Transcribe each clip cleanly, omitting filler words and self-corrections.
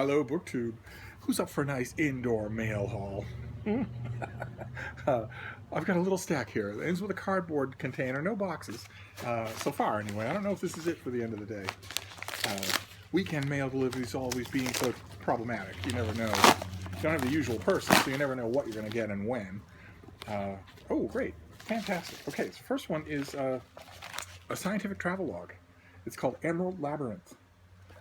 Hello, BookTube. Who's up for a nice indoor mail haul? uh, I've got a little stack here. It ends with a cardboard container, no boxes. So far, anyway. I don't know if this is it for the end of the day. Weekend mail deliveries always being so problematic. You never know. You don't have the usual person, so you never know what you're going to get and when. Oh, great. Fantastic. Okay, so first one is a scientific travelogue. It's called Emerald Labyrinth.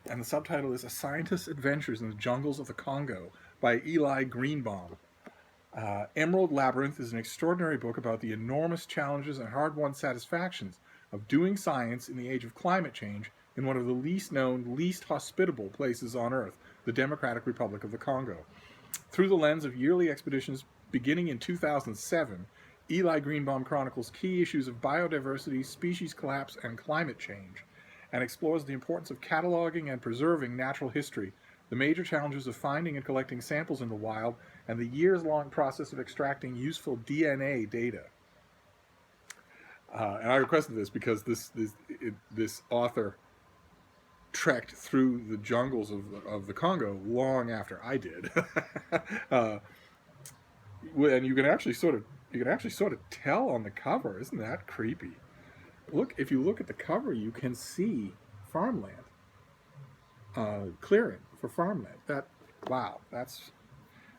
And the subtitle is A Scientist's Adventures in the Jungles of the Congo by Eli Greenbaum. Emerald Labyrinth is an extraordinary book about the enormous challenges and hard-won satisfactions of doing science in the age of climate change in one of the least known, least hospitable places on Earth, the Democratic Republic of the Congo. Through the lens of yearly expeditions beginning in 2007, Eli Greenbaum chronicles key issues of biodiversity, species collapse, and climate change, and explores the importance of cataloging and preserving natural history, the major challenges of finding and collecting samples in the wild, and the years-long process of extracting useful DNA data. And I requested this because this author trekked through the jungles of the Congo long after I did, and you can actually sort of tell on the cover. Isn't that creepy? If you look at the cover, you can see farmland, clearing for farmland. Wow, that's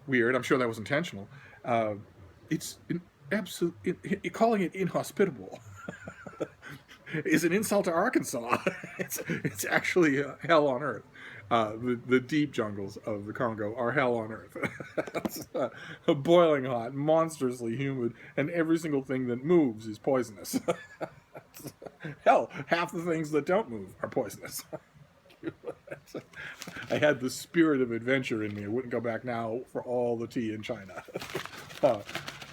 weird. I'm sure that was intentional. It's calling it inhospitable is an insult to Arkansas. It's actually hell on earth. The deep jungles of the Congo are hell on earth. It's boiling hot, monstrously humid, and every single thing that moves is poisonous. Hell, half the things that don't move are poisonous. I had the spirit of adventure in me. I wouldn't go back now for all the tea in China. Well,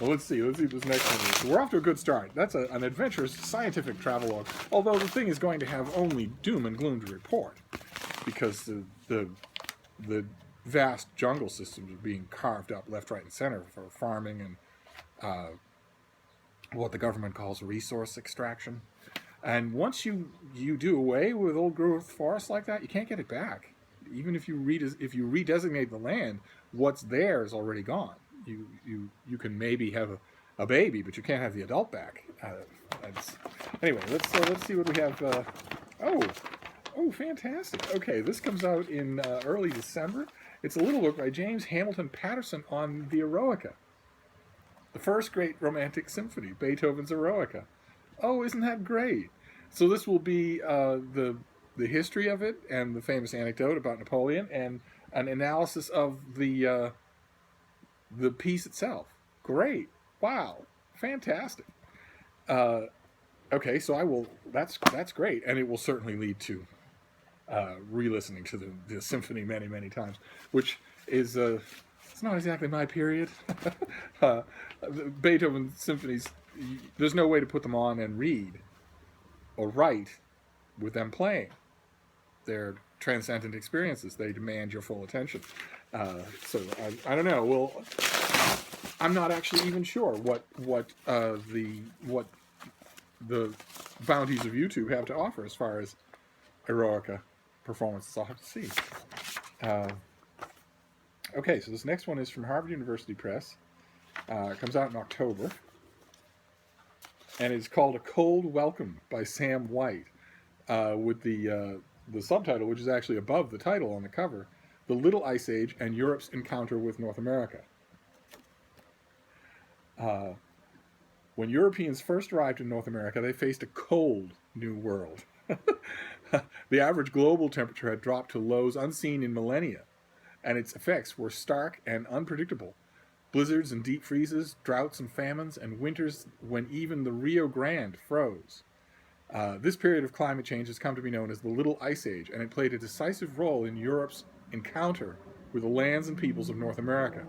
let's see what this next one is. So we're off to a good start. That's an adventurous scientific travelogue, although the thing is going to have only doom and gloom to report, because the vast jungle systems are being carved up left, right, and center for farming and what the government calls resource extraction. And once you do away with old growth forests like that, you can't get it back. Even if you redesignate the land, what's there is already gone. You can maybe have a baby, but you can't have the adult back. Anyway, let's see what we have. Oh, fantastic. Okay, this comes out in early December. It's a little book by James Hamilton Patterson on the Eroica, the first great romantic symphony, Beethoven's Eroica. Oh, isn't that great? So this will be the history of it and the famous anecdote about Napoleon and an analysis of the piece itself. Great! Wow! Fantastic! Okay, so I will. That's great, and it will certainly lead to re-listening to the symphony many, many times, which is it's not exactly my period. Beethoven symphonies, there's no way to put them on and read or write with them playing. They're transcendent experiences. They demand your full attention. So I don't know. Well, I'm not actually even sure what the bounties of YouTube have to offer as far as Eroica performances. I'll have to see. Okay, so this next one is from Harvard University Press. It comes out in October. And it's called A Cold Welcome by Sam White, with the subtitle, which is actually above the title on the cover, The Little Ice Age and Europe's Encounter with North America. When Europeans first arrived in North America, they faced a cold new world. The average global temperature had dropped to lows unseen in millennia, and its effects were stark and unpredictable. Blizzards and deep freezes, droughts and famines, and winters when even the Rio Grande froze. This period of climate change has come to be known as the Little Ice Age, and it played a decisive role in Europe's encounter with the lands and peoples of North America.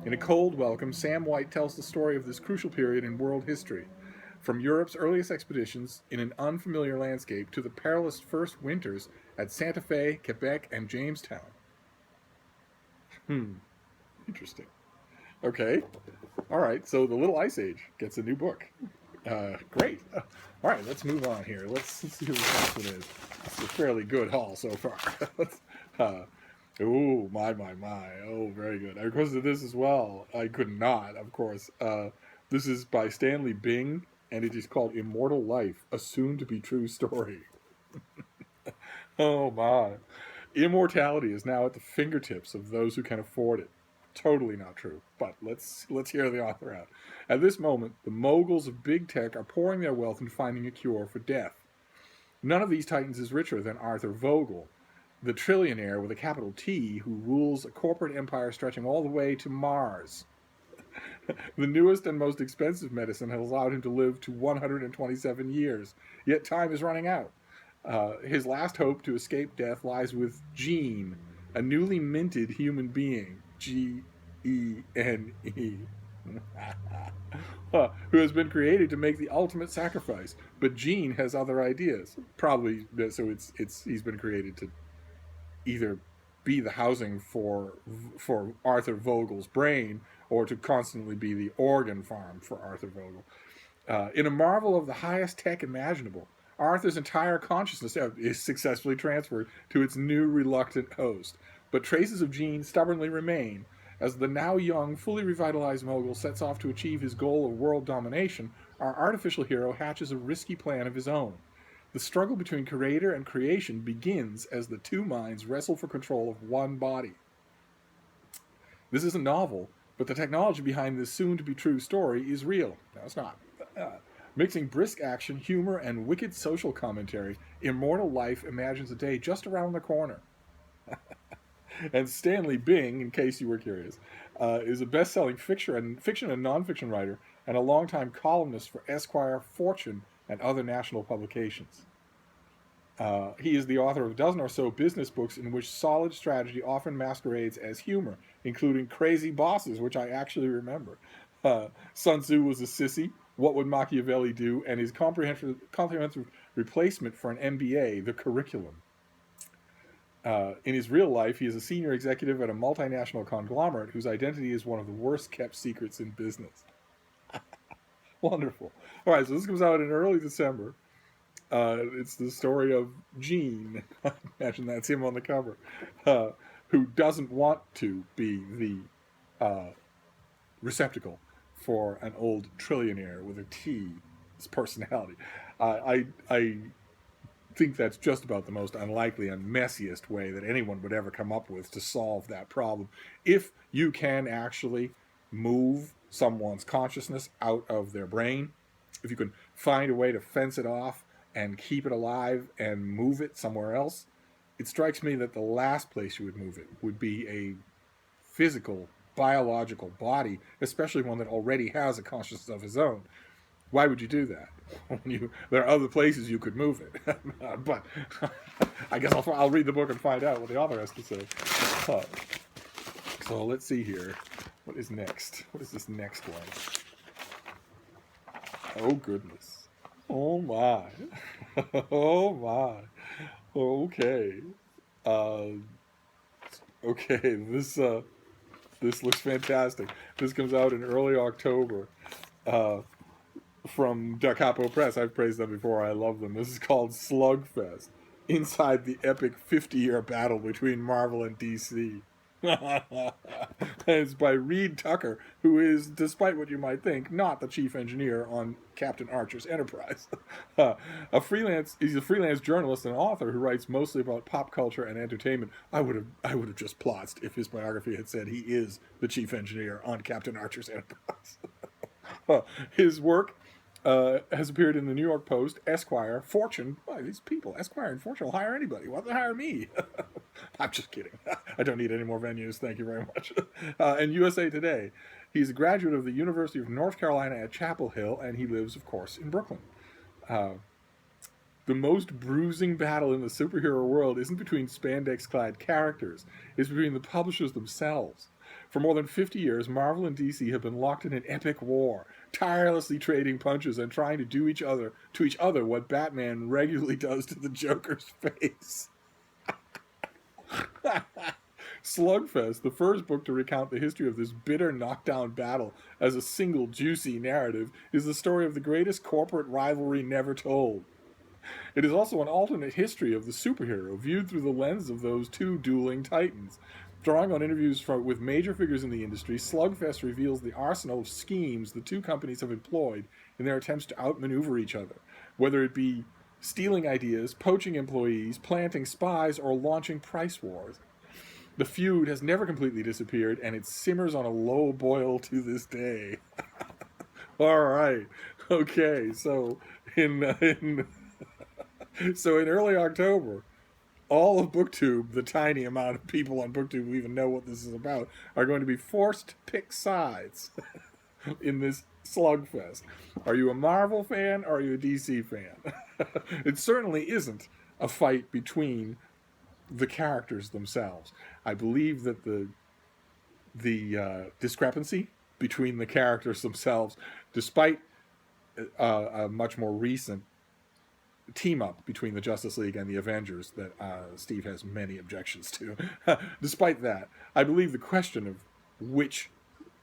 In A Cold Welcome, Sam White tells the story of this crucial period in world history, from Europe's earliest expeditions in an unfamiliar landscape to the perilous first winters at Santa Fe, Quebec, and Jamestown. Interesting. Okay. All right. So the Little Ice Age gets a new book. Great. All right. Let's move on here. Let's see who the next one is. It's a fairly good haul so far. Oh, my. Oh, very good. I requested this as well. I could not, of course. This is by Stanley Bing, and it is called Immortal Life, a soon-to-be true story. Oh, my. Immortality is now at the fingertips of those who can afford it. Totally not true, but let's hear the author out. At this moment, the moguls of big tech are pouring their wealth into finding a cure for death. None of these titans is richer than Arthur Vogel, the trillionaire with a capital T who rules a corporate empire stretching all the way to Mars. The newest and most expensive medicine has allowed him to live to 127 years, yet time is running out. His last hope to escape death lies with Gene, a newly minted human being, Gene, who has been created to make the ultimate sacrifice. But Gene has other ideas. Probably so. It's he's been created to either be the housing for Arthur Vogel's brain, or to constantly be the organ farm for Arthur Vogel. In a marvel of the highest tech imaginable, Arthur's entire consciousness is successfully transferred to its new reluctant host, but traces of Gene stubbornly remain. As the now young, fully revitalized mogul sets off to achieve his goal of world domination, our artificial hero hatches a risky plan of his own. The struggle between creator and creation begins as the two minds wrestle for control of one body. This is a novel, but the technology behind this soon-to-be-true story is real. No, it's not. Mixing brisk action, humor, and wicked social commentary, Immortal Life imagines a day just around the corner. And Stanley Bing, in case you were curious, is a best-selling fiction and nonfiction writer and a longtime columnist for Esquire, Fortune, and other national publications. He is the author of a dozen or so business books in which solid strategy often masquerades as humor, including Crazy Bosses, which I actually remember. Sun Tzu was a sissy, What Would Machiavelli Do, and his comprehensive replacement for an MBA, The Curriculum. In his real life, he is a senior executive at a multinational conglomerate whose identity is one of the worst kept secrets in business. Wonderful. All right, so this comes out in early December. It's the story of Gene. Imagine that's him on the cover, who doesn't want to be the receptacle for an old trillionaire with a T as personality. I think that's just about the most unlikely and messiest way that anyone would ever come up with to solve that problem. If you can actually move someone's consciousness out of their brain, if you can find a way to fence it off and keep it alive and move it somewhere else, it strikes me that the last place you would move it would be a physical, biological body, especially one that already has a consciousness of its own. Why would you do that? There are other places you could move it. But I guess I'll read the book and find out what the author has to say. So let's see here. What is next? What is this next one? Oh, goodness. Oh, my. Oh, my. Okay. Okay, this looks fantastic. This comes out in early October. From Da Capo Press. I've praised them before. I love them. This is called Slugfest, inside the epic 50-year battle between Marvel and DC. It's by Reed Tucker, who is, despite what you might think, not the chief engineer on Captain Archer's Enterprise. He's a freelance journalist and author who writes mostly about pop culture and entertainment. I would have just plotzed if his biography had said he is the chief engineer on Captain Archer's Enterprise. His work has appeared in the New York Post, Esquire, Fortune. Why, these people, Esquire and Fortune will hire anybody. Why don't they hire me? I'm just kidding. I don't need any more venues. Thank you very much. And USA Today. He's a graduate of the University of North Carolina at Chapel Hill, and he lives, of course, in Brooklyn. The most bruising battle in the superhero world isn't between spandex-clad characters. It's between the publishers themselves. For more than 50 years, Marvel and DC have been locked in an epic war, tirelessly trading punches and trying to do to each other what Batman regularly does to the Joker's face. Slugfest, the first book to recount the history of this bitter knockdown battle as a single juicy narrative, is the story of the greatest corporate rivalry never told. It is also an alternate history of the superhero, viewed through the lens of those two dueling titans. Drawing on interviews with major figures in the industry, Slugfest reveals the arsenal of schemes the two companies have employed in their attempts to outmaneuver each other, whether it be stealing ideas, poaching employees, planting spies, or launching price wars. The feud has never completely disappeared, and it simmers on a low boil to this day. All right, okay. So in early October, all of BookTube, the tiny amount of people on BookTube who even know what this is about, are going to be forced to pick sides in this slugfest. Are you a Marvel fan or are you a DC fan? It certainly isn't a fight between the characters themselves. I believe that the discrepancy between the characters themselves, despite a much more recent team up between the Justice League and the Avengers that Steve has many objections to, despite that, I believe the question of which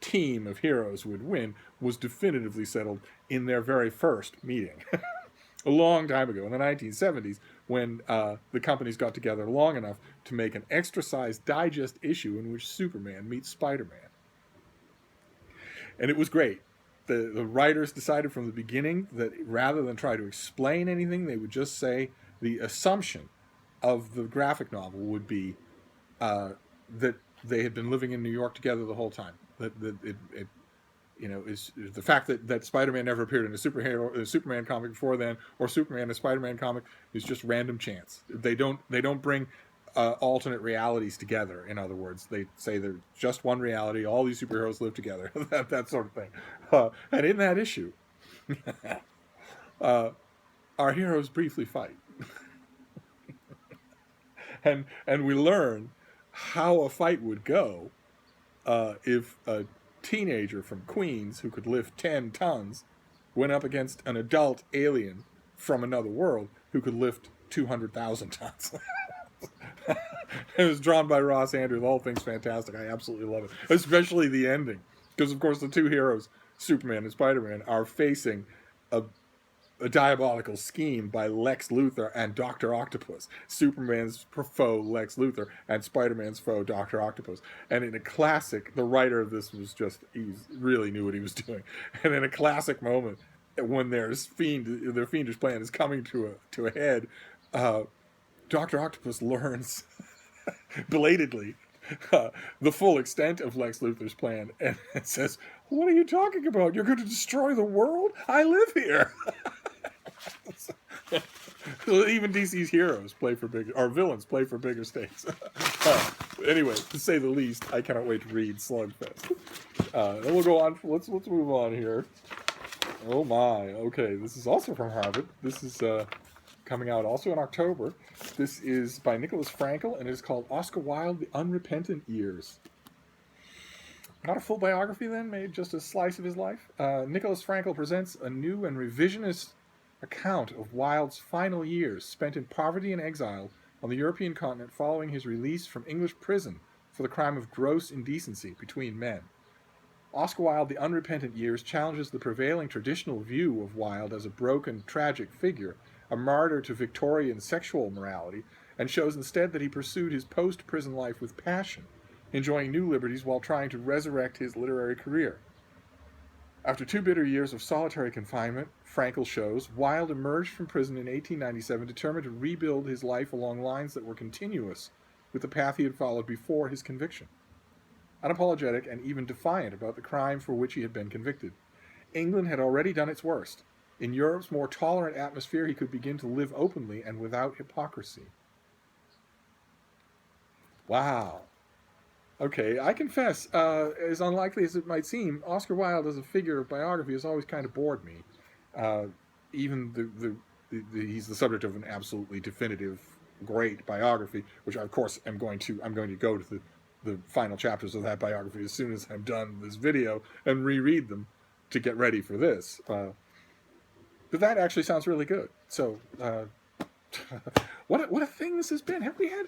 team of heroes would win was definitively settled in their very first meeting. A long time ago, in the 1970s, when the companies got together long enough to make an extra-sized digest issue in which Superman meets Spider-Man. And it was great. The writers decided from the beginning that rather than try to explain anything, they would just say the assumption of the graphic novel would be that they had been living in New York together the whole time. That it is the fact that Spider-Man never appeared in a Superman comic before then, or Superman in a Spider-Man comic, is just random chance. They don't bring alternate realities together. In other words, they say they're just one reality. All these superheroes live together. that sort of thing. And in that issue, our heroes briefly fight, and we learn how a fight would go if a teenager from Queens who could lift 10 tons went up against an adult alien from another world who could lift 200,000 tons. It was drawn by Ross Andrews. The whole thing's fantastic. I absolutely love it, especially the ending, because of course the two heroes, Superman and Spider-Man, are facing a diabolical scheme by Lex Luthor and Dr. Octopus. Superman's foe, Lex Luthor, and Spider-Man's foe, Dr. Octopus. And in a classic, the writer of this he really knew what he was doing. And in a classic moment, when their fiendish plan is coming to a head, Dr. Octopus learns belatedly the full extent of Lex Luthor's plan and says, "What are you talking about? You're going to destroy the world? I live here." So even DC's heroes villains play for bigger stakes. Anyway, to say the least, I cannot wait to read Slugfest. Then we'll go on. Let's move on here. Oh my. Okay, this is also from Harvard. This is coming out also in October. This is by Nicholas Frankel, and it is called Oscar Wilde, The Unrepentant Years. Not a full biography then, maybe just a slice of his life. Nicholas Frankel presents a new and revisionist account of Wilde's final years spent in poverty and exile on the European continent following his release from English prison for the crime of gross indecency between men. Oscar Wilde, The Unrepentant Years challenges the prevailing traditional view of Wilde as a broken, tragic figure, a martyr to Victorian sexual morality, and shows instead that he pursued his post-prison life with passion, enjoying new liberties while trying to resurrect his literary career. After 2 bitter years of solitary confinement, Frankel shows, Wilde emerged from prison in 1897 determined to rebuild his life along lines that were continuous with the path he had followed before his conviction. Unapologetic and even defiant about the crime for which he had been convicted. England had already done its worst. In Europe's more tolerant atmosphere, he could begin to live openly and without hypocrisy. Wow. Okay, I confess, as unlikely as it might seem, Oscar Wilde as a figure of biography has always kind of bored me. Even he's the subject of an absolutely definitive, great biography, which I, of course, I'm going to go to the final chapters of that biography as soon as I'm done this video and reread them to get ready for this. But that actually sounds really good. So, what a thing this has been. Have we had,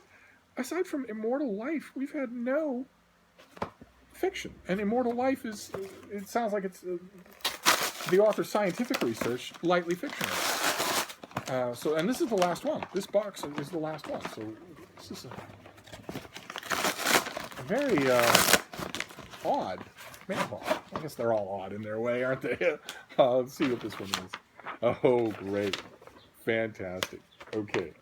aside from Immortal Life, we've had no fiction. And Immortal Life it sounds like it's the author's scientific research, lightly fictional. And this is the last one. This box is the last one. So this is a very odd mail. I guess they're all odd in their way, aren't they? Let's see what this one is. Oh, great. Fantastic. Okay.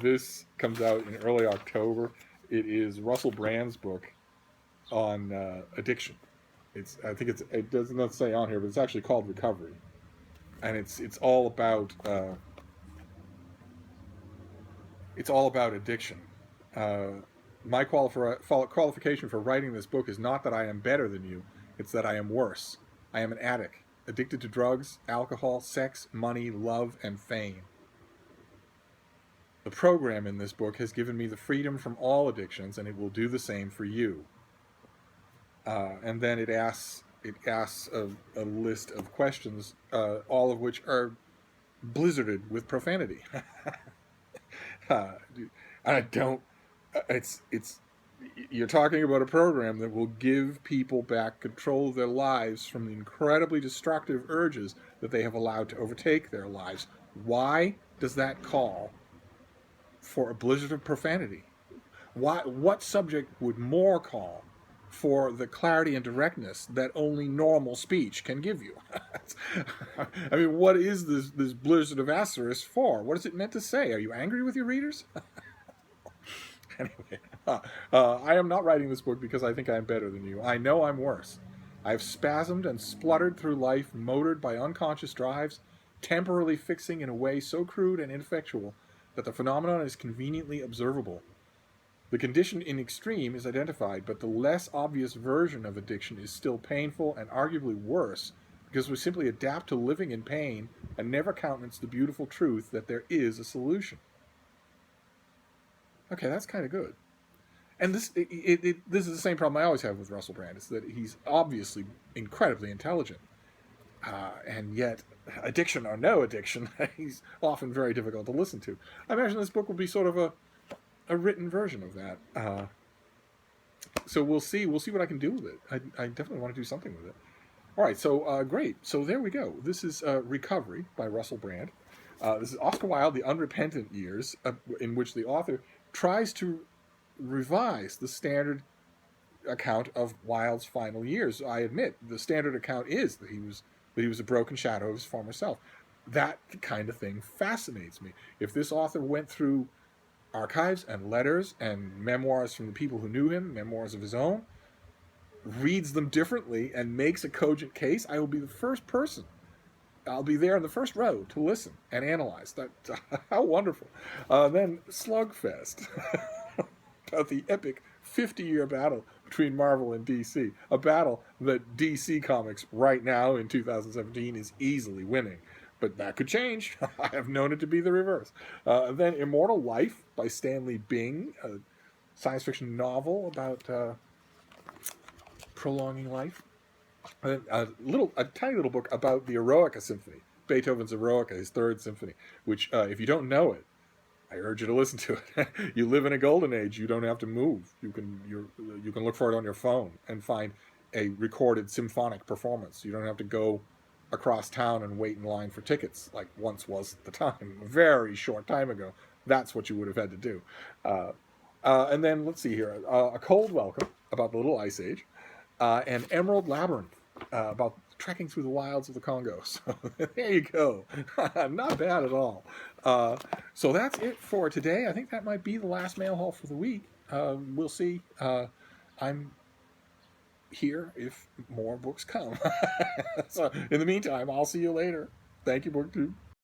This comes out in early October. It is Russell Brand's book on addiction. It does not say on here, but it's actually called Recovery. And it's all about addiction. My qualification for writing this book is not that I am better than you, it's that I am worse. I am an addict, addicted to drugs, alcohol, sex, money, love, and fame. The program in this book has given me the freedom from all addictions, and it will do the same for you. And then it asks a list of questions, all of which are blizzarded with profanity. You're talking about a program that will give people back control of their lives from the incredibly destructive urges that they have allowed to overtake their lives. Why does that call for a blizzard of profanity? What subject would more call for the clarity and directness that only normal speech can give you? I mean, what is this blizzard of asterisk for? What is it meant to say? Are you angry with your readers? Anyway, I am not writing this book because I think I am better than you. I know I'm worse. I have spasmed and spluttered through life, motored by unconscious drives, temporarily fixing in a way so crude and ineffectual that the phenomenon is conveniently observable. The condition in extreme is identified, but the less obvious version of addiction is still painful and arguably worse, because we simply adapt to living in pain and never countenance the beautiful truth that there is a solution. Okay, that's kind of good. And this is the same problem I always have with Russell Brand, is that he's obviously incredibly intelligent. And yet, addiction or no addiction, he's often very difficult to listen to. I imagine this book will be sort of a written version of that. So we'll see what I can do with it. I definitely want to do something with it. All right, so great. So there we go. This is Recovery by Russell Brand. This is Oscar Wilde, The Unrepentant Years, in which the author tries to revise the standard account of Wilde's final years. I admit, the standard account is that he was a broken shadow of his former self. That kind of thing fascinates me. If this author went through archives and letters and memoirs from the people who knew him, memoirs of his own, reads them differently and makes a cogent case, I will be the first person. I'll be there in the first row to listen and analyze. That how wonderful. Then Slugfest, about the epic 50-year battle between Marvel and DC, a battle that DC Comics right now in 2017 is easily winning. But that could change. I have known it to be the reverse. Then Immortal Life by Stanley Bing, a science fiction novel about prolonging life. A tiny little book about the Eroica Symphony, Beethoven's Eroica, his third symphony, which, if you don't know it, I urge you to listen to it. You live in a golden age. You don't have to move. You can look for it on your phone and find a recorded symphonic performance. You don't have to go across town and wait in line for tickets like once was the time, a very short time ago. That's what you would have had to do. And then, let's see here, A Cold Welcome, about the Little Ice Age, and Emerald Labyrinth, about trekking through the wilds of the Congo. So there you go. Not bad at all. So that's it for today. I think that might be the last mail haul for the week. We'll see. I'm here if more books come. So in the meantime, I'll see you later. Thank you, BookTube.